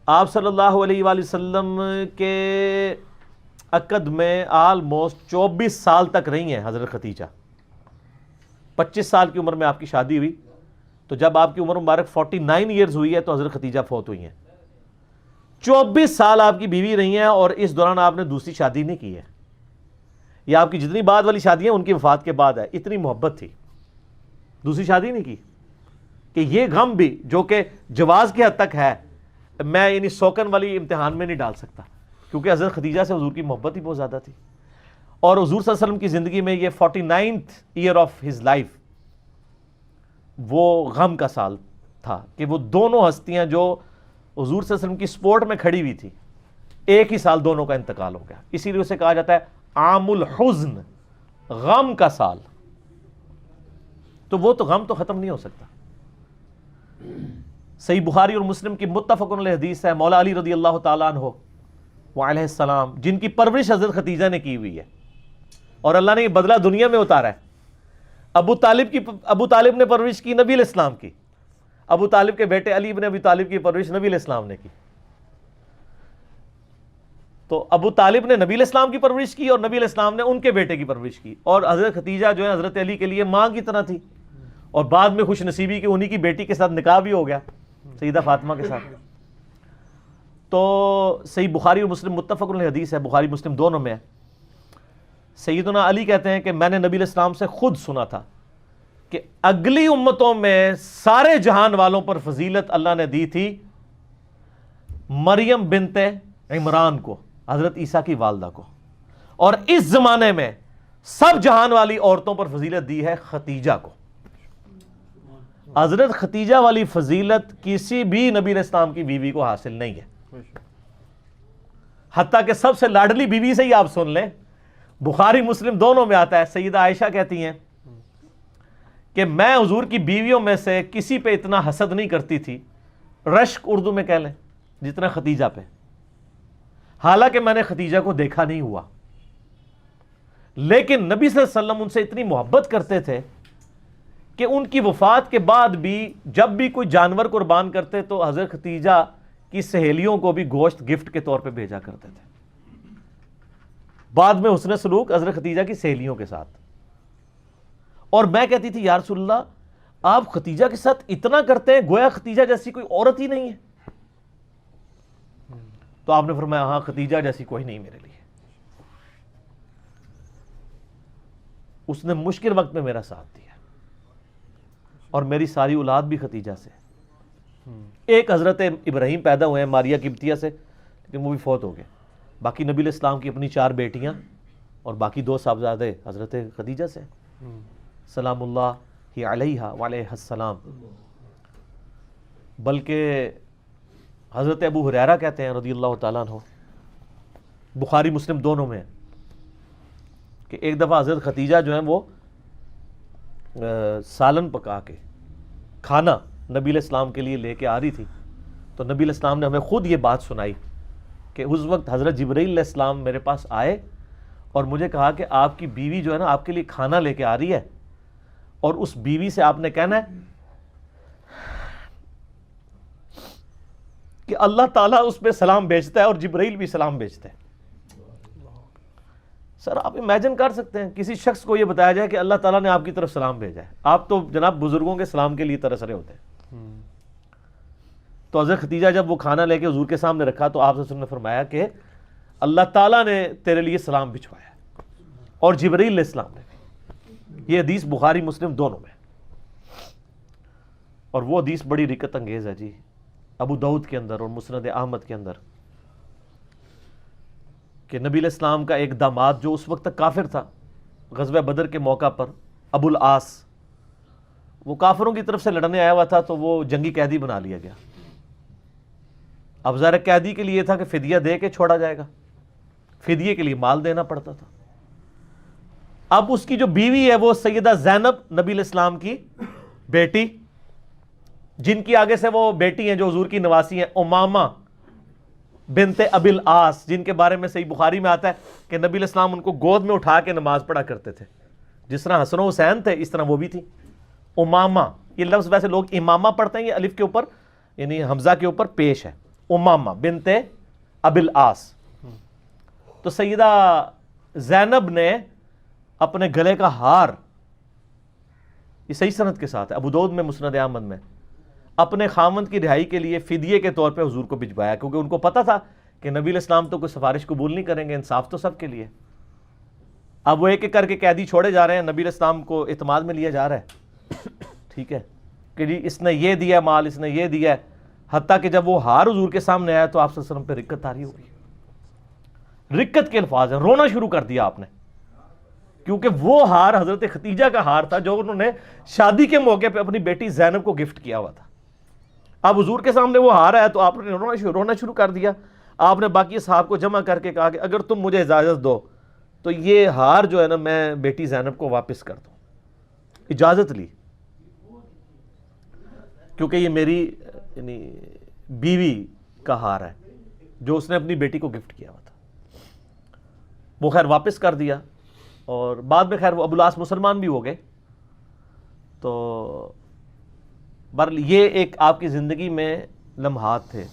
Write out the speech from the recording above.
آپ صلی اللہ علیہ وآلہ وسلم کے عقد میں آلموسٹ 24 سال تک رہی ہیں حضرت ختیجہ. 25 سال کی عمر میں آپ کی شادی ہوئی، تو جب آپ کی عمر مبارک 49 ایئرز ہوئی ہے تو حضرت ختیجہ فوت ہوئی ہیں. 24 سال آپ کی بیوی رہی ہیں اور اس دوران آپ نے دوسری شادی نہیں کی ہے. یہ آپ کی جتنی بعد والی شادیاں ان کی وفات کے بعد ہے. اتنی محبت تھی، دوسری شادی نہیں کی. کہ یہ غم بھی جو کہ جواز کی حد تک ہے، میں یعنی سوکن والی امتحان میں نہیں ڈال سکتا، کیونکہ حضرت ختیجہ سے حضور کی محبت ہی بہت زیادہ تھی. اور حضور صلی اللہ علیہ وسلم کی زندگی میں یہ 49th year of his life وہ غم کا سال تھا کہ وہ دونوں ہستیاں جو حضور صلی اللہ علیہ وسلم کی سپورٹ میں کھڑی ہوئی تھی، ایک ہی سال دونوں کا انتقال ہو گیا. اسی لیے اسے کہا جاتا ہے عام الحزن، غم کا سال. تو وہ تو غم تو ختم نہیں ہو سکتا. صحیح بخاری اور مسلم کی متفق علیہ حدیث ہے، مولا علی رضی اللہ تعالیٰ عنہ وعلیہ السلام، جن کی پرورش حضرت ختیجہ نے کی ہوئی ہے اور اللہ نے یہ بدلہ دنیا میں اتارا ہے. ابو طالب نے پرورش کی نبی علیہ السلام کی. ابو طالب کے بیٹے علی ابن ابی طالب کی پرورش نبی علیہ السلام نے کی. تو ابو طالب نے نبی علیہ السلام کی پرورش کی اور نبی علیہ السلام نے ان کے بیٹے کی پرورش کی. اور حضرت ختیجہ جو ہے حضرت علی کے لیے ماں کی طرح تھی، اور بعد میں خوش نصیبی کہ انہی کی بیٹی کے ساتھ نکاح بھی ہو گیا سیدہ فاطمہ کے ساتھ. تو صحیح بخاری اور مسلم متفق علیہ حدیث ہے، بخاری مسلم دونوں میں ہے. سیدنا علی کہتے ہیں کہ میں نے نبی علیہ السلام سے خود سنا تھا کہ اگلی امتوں میں سارے جہان والوں پر فضیلت اللہ نے دی تھی مریم بنت عمران کو، حضرت عیسیٰ کی والدہ کو، اور اس زمانے میں سب جہان والی عورتوں پر فضیلت دی ہے ختیجہ کو. حضرت ختیجہ والی فضیلت کسی بھی نبی علیہ السلام کی بیوی کو حاصل نہیں ہے. حتیٰ کہ سب سے لاڈلی بیوی سے ہی آپ سن لیں، بخاری مسلم دونوں میں آتا ہے، سیدہ عائشہ کہتی ہیں کہ میں حضور کی بیویوں میں سے کسی پہ اتنا حسد نہیں کرتی تھی، رشک اردو میں کہہ لیں، جتنا ختیجہ پہ. حالانکہ میں نے ختیجہ کو دیکھا نہیں ہوا، لیکن نبی صلی اللہ علیہ وسلم ان سے اتنی محبت کرتے تھے کہ ان کی وفات کے بعد بھی جب بھی کوئی جانور قربان کرتے تو حضرت ختیجہ کی سہیلیوں کو بھی گوشت گفٹ کے طور پہ بھیجا کرتے تھے. بعد میں حسن سلوک حضرت ختیجہ کی سہیلیوں کے ساتھ. اور میں کہتی تھی یا رسول اللہ آپ ختیجہ کے ساتھ اتنا کرتے ہیں گویا ختیجہ جیسی کوئی عورت ہی نہیں ہے. تو آپ نے فرمایا ہاں ختیجہ جیسی کوئی نہیں میرے لیے. اس نے مشکل وقت میں میرا ساتھ دیا، اور میری ساری اولاد بھی ختیجہ سے. ایک حضرت ابراہیم پیدا ہوئے ہیں ماریہ قبطیہ سے، لیکن وہ بھی فوت ہو گئے. باقی نبی علیہ السلام کی اپنی 4 بیٹیاں اور باقی 2 صاحبزادے حضرت ختیجہ سے، سلام اللہ علیہا وعلیہ السلام. بلکہ حضرت ابو ہریرہ کہتے ہیں رضی اللہ تعالیٰ عنہ، بخاری مسلم دونوں میں، کہ ایک دفعہ حضرت ختیجہ جو ہیں وہ سالن پکا کے کھانا نبی علیہ السلام کے لیے لے کے آ رہی تھی. تو نبی علیہ السلام نے ہمیں خود یہ بات سنائی کہ اس وقت حضرت جبرائیل علیہ السلام میرے پاس آئے اور مجھے کہا کہ آپ کی بیوی جو ہے نا آپ کے لیے کھانا لے کے آ رہی ہے، اور اس بیوی سے آپ نے کہنا ہے کہ اللہ تعالیٰ اس پہ سلام بھیجتا ہے اور جبرائیل بھی سلام بھیجتا ہے. سر آپ امیجن کر سکتے ہیں کسی شخص کو یہ بتایا جائے کہ اللہ تعالیٰ نے آپ کی طرف سلام بھیجا ہے. آپ تو جناب بزرگوں کے سلام کے لیے ترس رہے ہوتے ہیں. تو حضرت ختیجہ جب وہ کھانا لے کے حضور کے سامنے رکھا تو آپ نے فرمایا کہ اللہ تعالیٰ نے تیرے لیے سلام بھجوایا اور جبرائیل علیہ السلام نے بھی. یہ حدیث بخاری مسلم دونوں میں، اور وہ حدیث بڑی رکت انگیز ہے جی، ابو داؤد کے اندر اور مسند احمد کے اندر، کہ نبی علیہ السلام کا ایک داماد جو اس وقت تک کافر تھا، غزوہ بدر کے موقع پر ابو العاص، وہ کافروں کی طرف سے لڑنے آیا ہوا تھا تو وہ جنگی قیدی بنا لیا گیا. اب ظاہر قیدی کے لیے تھا کہ فدیہ دے کے چھوڑا جائے گا، فدیے کے لیے مال دینا پڑتا تھا. اب اس کی جو بیوی ہے وہ سیدہ زینب نبی علیہ السلام کی بیٹی، جن کی آگے سے وہ بیٹی ہیں جو حضور کی نواسی ہیں، امامہ بنت ابی العاص، جن کے بارے میں صحیح بخاری میں آتا ہے کہ نبی علیہ السلام ان کو گود میں اٹھا کے نماز پڑھا کرتے تھے. جس طرح حسن و حسین تھے اس طرح وہ بھی تھی. امامہ، یہ لفظ ویسے لوگ امامہ پڑھتے ہیں، یہ الف کے اوپر یعنی حمزہ کے اوپر پیش ہے. امامہ بنت ابی العاص. تو سیدہ زینب نے اپنے گلے کا ہار، یہ صحیح سند کے ساتھ ہے، ابو داؤد میں، مسند احمد میں، اپنے خاوند کی رہائی کے لیے فدیے کے طور پہ حضور کو بھجوایا، کیونکہ ان کو پتا تھا کہ نبی علیہ السلام تو کوئی سفارش قبول نہیں کریں گے، انصاف تو سب کے لیے. اب وہ ایک ایک کر کے قیدی چھوڑے جا رہے ہیں، نبی علیہ السلام کو اعتماد میں لیا جا رہا ہے، ٹھیک ہے، کہ جی اس نے یہ دیا مال، اس نے یہ دیا، حتیٰ کہ جب وہ ہار حضور کے سامنے آیا تو آپ صلی اللہ علیہ وسلم پہ رکت طاری ہو گئی. رکت کے الفاظ ہیں، رونا شروع کر دیا آپ نے، کیونکہ وہ ہار حضرت ختیجہ کا ہار تھا جو انہوں نے شادی کے موقع پہ اپنی بیٹی زینب کو گفٹ کیا ہوا تھا. اب حضور کے سامنے وہ ہار آیا تو آپ نے رونا شروع کر دیا. آپ نے باقی اصحاب کو جمع کر کے کہا کہ اگر تم مجھے اجازت دو تو یہ ہار جو ہے نا میں بیٹی زینب کو واپس کر دوں. اجازت لی، کیونکہ یہ میری یعنی بیوی کا ہار ہے جو اس نے اپنی بیٹی کو گفٹ کیا ہوا تھا. وہ خیر واپس کر دیا، اور بعد میں خیر وہ ابو العاص مسلمان بھی ہو گئے. تو بہرحال یہ ایک آپ کی زندگی میں لمحات تھے.